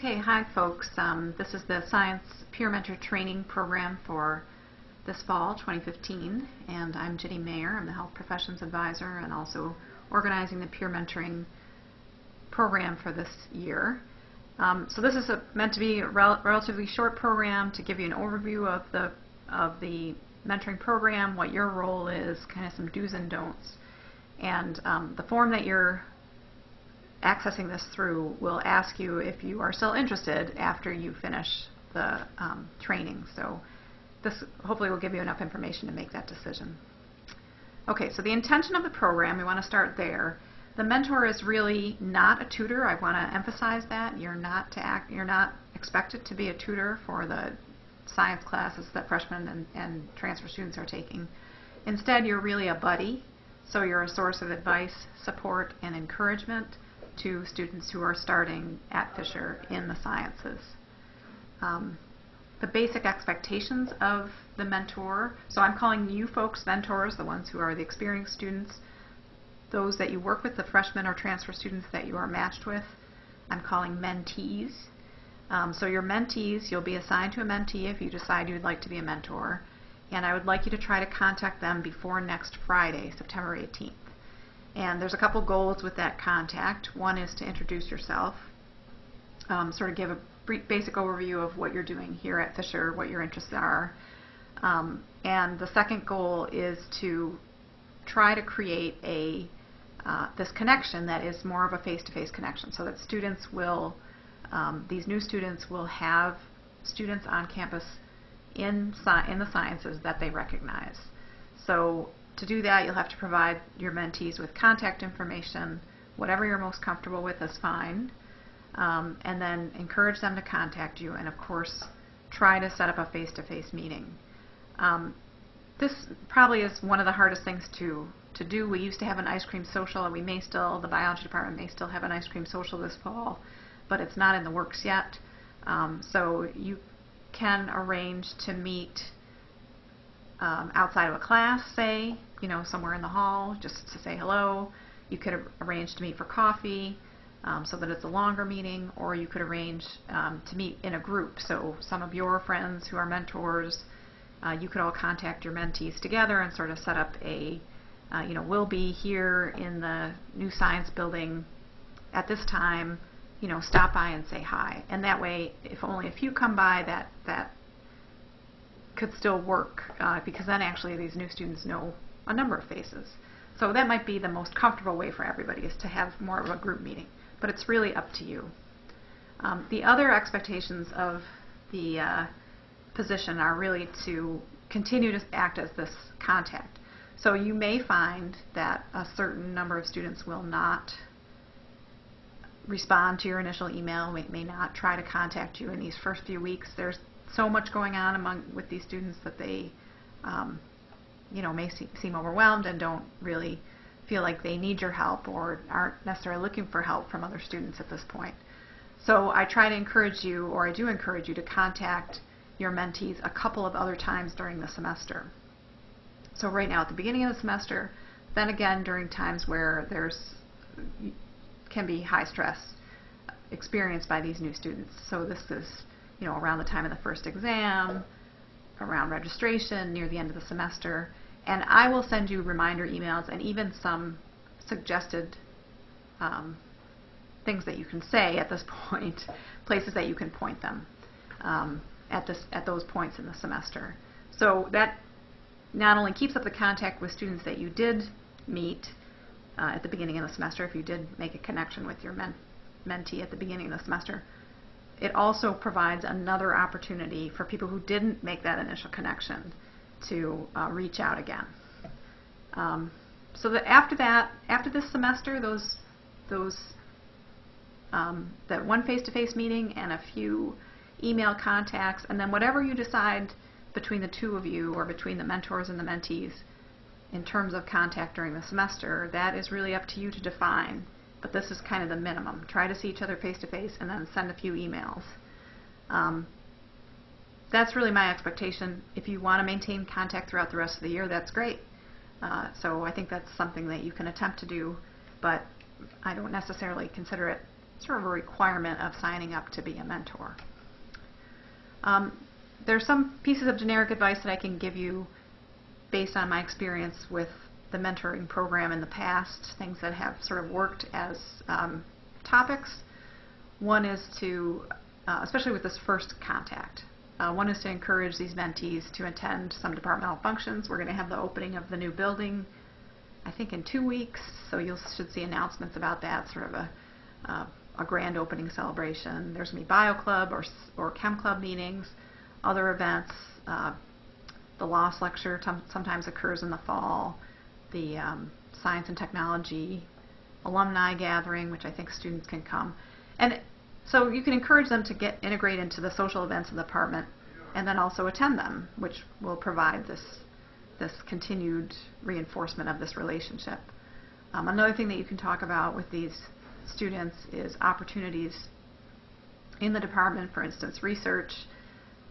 Okay, hi folks. This is the Science Peer Mentor Training Program for this fall, 2015, and I'm Ginny Mayer. I'm the Health Professions Advisor and also organizing the Peer Mentoring program for this year. So this is meant to be a relatively short program to give you an overview of the mentoring program, what your role is, kind of some do's and don'ts. And the form that you're accessing this through will ask you if you are still interested after you finish the training. So this hopefully will give you enough information to make that decision. Okay, so the intention of the program, we want to start there. The mentor is really not a tutor. I want to emphasize that. You're not expected to be a tutor for the science classes that freshmen and transfer students are taking. Instead, you're really a buddy. So you're a source of advice, support, and encouragement to students who are starting at Fisher in the sciences. The basic expectations of the mentor, so I'm calling you folks mentors, the ones who are the experienced students, those that you work with, the freshmen or transfer students that you are matched with, I'm calling mentees. So your mentees, you'll be assigned to a mentee if you decide you'd like to be a mentor, and I would like you to try to contact them before next Friday, September 18th. And there's a couple goals with that contact. One is to introduce yourself, sort of give a brief, basic overview of what you're doing here at Fisher, what your interests are. And the second goal is to try to create this connection that is more of a face-to-face connection, so that students will, these new students will have students on campus in the sciences that they recognize. So to do that, you'll have to provide your mentees with contact information. Whatever you're most comfortable with is fine. And then encourage them to contact you, and of course, try to set up a face-to-face meeting. This probably is one of the hardest things to do. We used to have an ice cream social, and we may still, the biology department may still have an ice cream social this fall, but it's not in the works yet. So you can arrange to meet outside of a class, say, somewhere in the hall, just to say hello. You could arrange to meet for coffee so that it's a longer meeting, or you could arrange to meet in a group. So some of your friends who are mentors, you could all contact your mentees together and sort of set up a, we'll be here in the new science building at this time, stop by and say hi. And that way, if only a few come by, that could still work, because then actually these new students know a number of faces. So that might be the most comfortable way for everybody, is to have more of a group meeting, but it's really up to you. The other expectations of the position are really to continue to act as this contact. So you may find that a certain number of students will not respond to your initial email, may not try to contact you in these first few weeks. There's so much going on with these students that they may seem overwhelmed and don't really feel like they need your help, or aren't necessarily looking for help from other students at this point. So I try to encourage you, or I do encourage you, to contact your mentees a couple of other times during the semester. So right now at the beginning of the semester, then again during times where can be high stress experienced by these new students. So this is around the time of the first exam, around registration, near the end of the semester. And I will send you reminder emails and even some suggested things that you can say at this point, places that you can point them at those points in the semester. So that not only keeps up the contact with students that you did meet at the beginning of the semester, if you did make a connection with your mentee at the beginning of the semester, it also provides another opportunity for people who didn't make that initial connection to reach out again. So that after this semester, that one face-to-face meeting and a few email contacts, and then whatever you decide between the two of you, or between the mentors and the mentees, in terms of contact during the semester, that is really up to you to define. But this is kind of the minimum. Try to see each other face-to-face and then send a few emails. That's really my expectation. If you want to maintain contact throughout the rest of the year, that's great. So I think that's something that you can attempt to do, but I don't necessarily consider it sort of a requirement of signing up to be a mentor. There's some pieces of generic advice that I can give you based on my experience with the mentoring program in the past, things that have sort of worked as topics. One is to, especially with this first contact, one is to encourage these mentees to attend some departmental functions. We're going to have the opening of the new building, I think, in 2 weeks, so you should see announcements about that, sort of a grand opening celebration. There's going to be bio club or chem club meetings, other events. The loss lecture sometimes occurs in the fall. The science and technology alumni gathering, which I think students can come. And so you can encourage them to get integrate into the social events of the department and then also attend them, which will provide this continued reinforcement of this relationship. Another thing that you can talk about with these students is opportunities in the department, for instance, research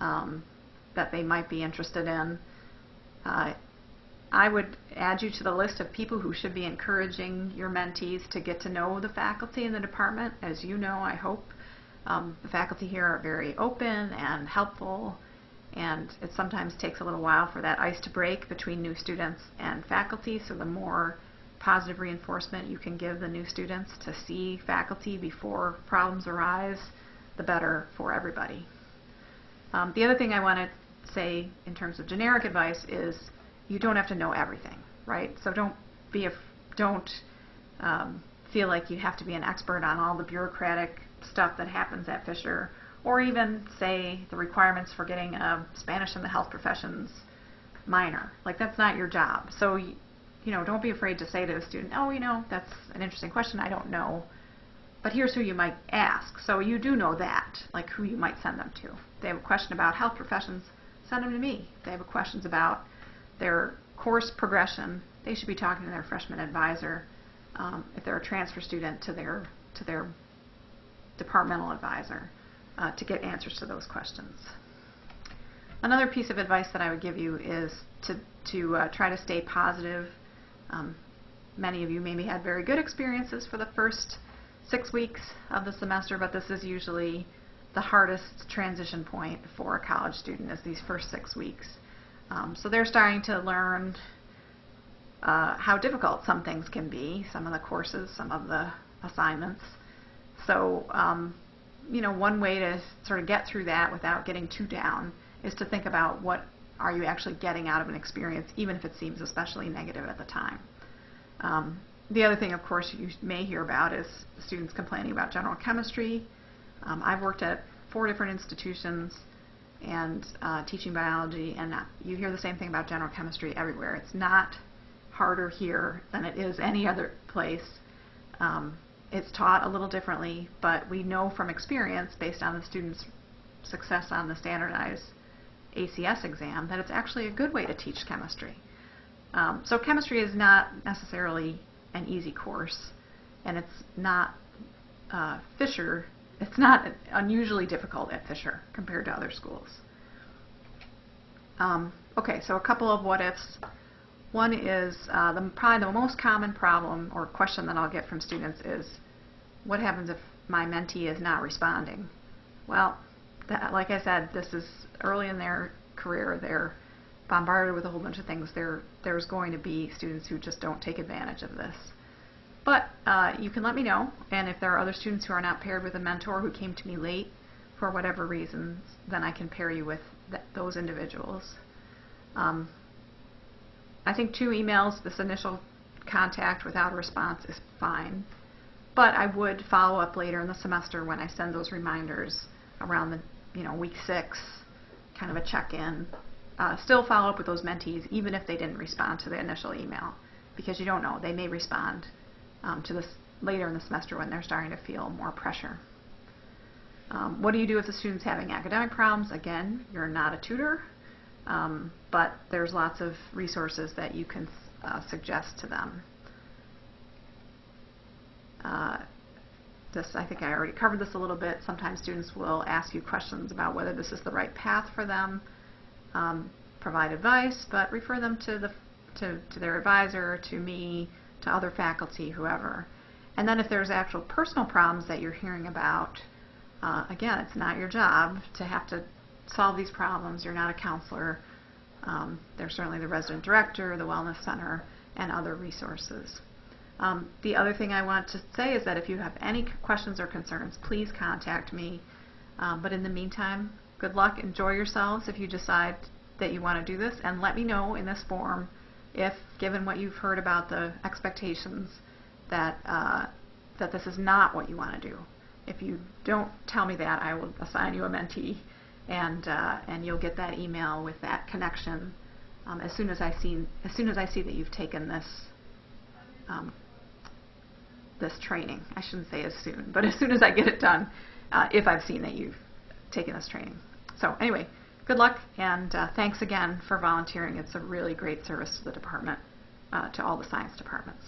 that they might be interested in. I would add you to the list of people who should be encouraging your mentees to get to know the faculty in the department. As you know, I hope, the faculty here are very open and helpful, and it sometimes takes a little while for that ice to break between new students and faculty, so the more positive reinforcement you can give the new students to see faculty before problems arise, the better for everybody. The other thing I want to say in terms of generic advice is you don't have to know everything, right? So don't feel like you have to be an expert on all the bureaucratic stuff that happens at Fisher, or even say the requirements for getting a Spanish in the health professions minor. Like, that's not your job. So don't be afraid to say to a student, oh, that's an interesting question, I don't know, but here's who you might ask. So you do know that, like who you might send them to. If they have a question about health professions, send them to me. If they have questions about their course progression, they should be talking to their freshman advisor. If they're a transfer student, to their departmental advisor to get answers to those questions. Another piece of advice that I would give you is to try to stay positive. Many of you maybe had very good experiences for the first 6 weeks of the semester, but this is usually the hardest transition point for a college student, is these first 6 weeks. So they're starting to learn how difficult some things can be, some of the courses, some of the assignments. So, one way to sort of get through that without getting too down is to think about what are you actually getting out of an experience, even if it seems especially negative at the time. The other thing, of course, you may hear about is students complaining about general chemistry. I've worked at 4 different institutions and teaching biology, and you hear the same thing about general chemistry everywhere. It's not harder here than it is any other place. It's taught a little differently, but we know from experience, based on the students' success on the standardized ACS exam, that it's actually a good way to teach chemistry. So chemistry is not necessarily an easy course, and it's not Fisher. It's not unusually difficult at Fisher compared to other schools. Okay, so a couple of what-ifs. One is probably the most common problem or question that I'll get from students is, what happens if my mentee is not responding? Well, like I said, this is early in their career. They're bombarded with a whole bunch of things. There's going to be students who just don't take advantage of this. But you can let me know, and if there are other students who are not paired with a mentor who came to me late for whatever reasons, then I can pair you with those individuals. I think 2 emails, this initial contact without a response, is fine. But I would follow up later in the semester when I send those reminders around the week 6, kind of a check-in. Still follow up with those mentees even if they didn't respond to the initial email, because you don't know, they may respond to this later in the semester when they're starting to feel more pressure. What do you do if the student's having academic problems? Again, you're not a tutor, but there's lots of resources that you can suggest to them. I think I already covered this a little bit. Sometimes students will ask you questions about whether this is the right path for them. Provide advice, but refer them to their advisor, to me, to other faculty, whoever. And then if there's actual personal problems that you're hearing about, again, it's not your job to have to solve these problems. You're not a counselor. There's certainly the resident director, the wellness center, and other resources. The other thing I want to say is that if you have any questions or concerns, please contact me. But in the meantime, good luck. Enjoy yourselves if you decide that you want to do this, and let me know in this form if, given what you've heard about the expectations, that this is not what you want to do. If you don't tell me that, I will assign you a mentee, and you'll get that email with that connection as soon as I see that you've taken this this training. I shouldn't say as soon, but as soon as I get it done, if I've seen that you've taken this training. So anyway, good luck, and thanks again for volunteering. It's a really great service to the department, to all the science departments.